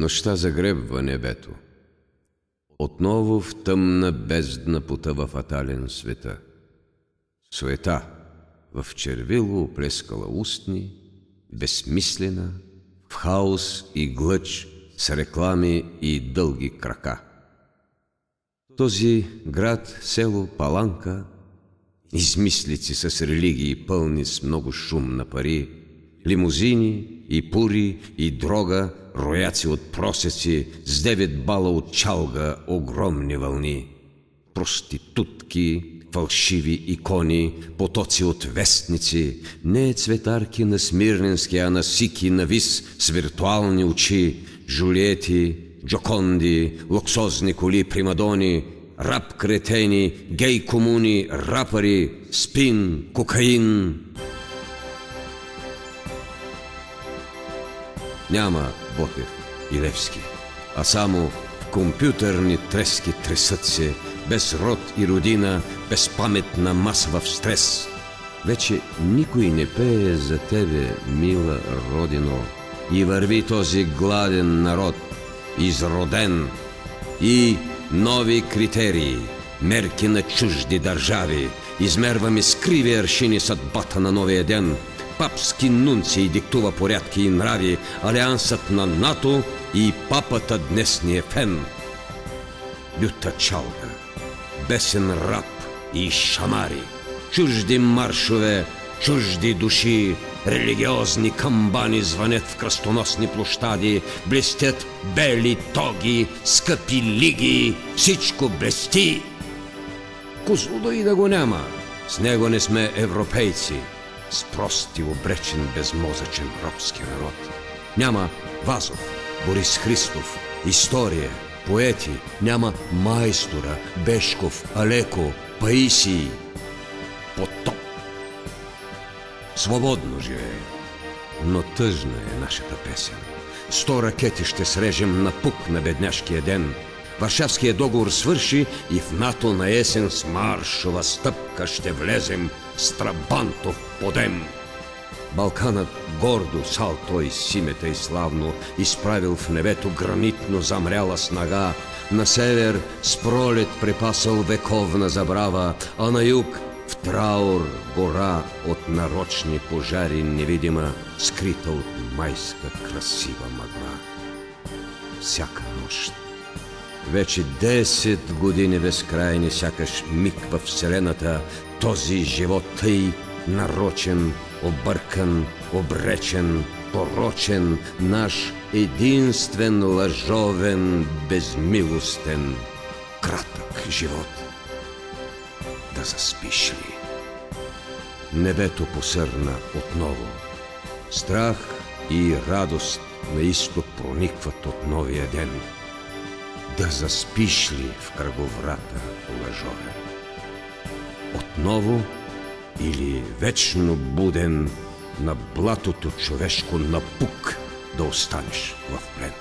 Нощта загребва небето. Отново в тъмна бездна потъва фатален света. Суета в червило оплескала устни, безсмислена, в хаос и глъч с реклами и дълги крака. Този град, село, паланка, измислици с религии пълни с много шум на пари, лимузини и пури и дрога, рояци от просеци, с 9 бала от чалга, огромни вълни, проститутки, фалшиви икони, потоци от вестници, не цветарки на смирненски, а на сики на вис с виртуални очи, Жулиети, Джоконди, луксозни коли, примадони, рап кретени, гей комуни, рапъри, спин, кокаин. Няма Ботев и Левски, а само в компютърни трески тресат се, без род и родина, без паметна маса в стрес. Вече никой не пее за тебе, мила родино, и върви този гладен народ, изроден, и нови критерии, мерки на чужди държави, измерваме с криви аршини съдбата на новия ден. Папски нунций диктува порядки и нрави, алиансът на НАТО и папата днес ни е фен. Люта чалга, бесен рап и шамари, чужди маршове, чужди души, религиозни камбани звънят в кръстоносни площади, блестят бели тоги, скъпи лиги, всичко блести. Козлодо и да го няма, с него не сме европейци, с прост и обречен безмозъчен робски народ. Няма Вазов, Борис Христов, история, поети, няма Майстора, Бешков, Алеко, Паисий, Потоп. Свободно живее, но тъжна е нашата песен. 100 ракети ще срежем на пук на бедняшкия ден. Варшавския договор свърши и в НАТО на есен с маршова стъпка ще влезем с Трабантов подем. Балканът гордо сал той симета и славно, изправил в небето гранитно замряла снага, на север с пролет препасал вековна забрава, а на юг в траур гора от нарочни пожари невидима, скрита от майска красива мъгла. Всяка нощ, вече 10 години безкрайни, сякаш миг във вселената, този живот тъй нарочен, объркан, обречен, порочен, наш единствен лъжовен, безмилостен, кратък живот. Да заспиш ли? Небето посърна отново. Страх и радост на изток проникват от новия ден. Да заспиш ли в кръговрата, лъжове? Отново или вечно буден на блатото човешко напук да останеш в плен?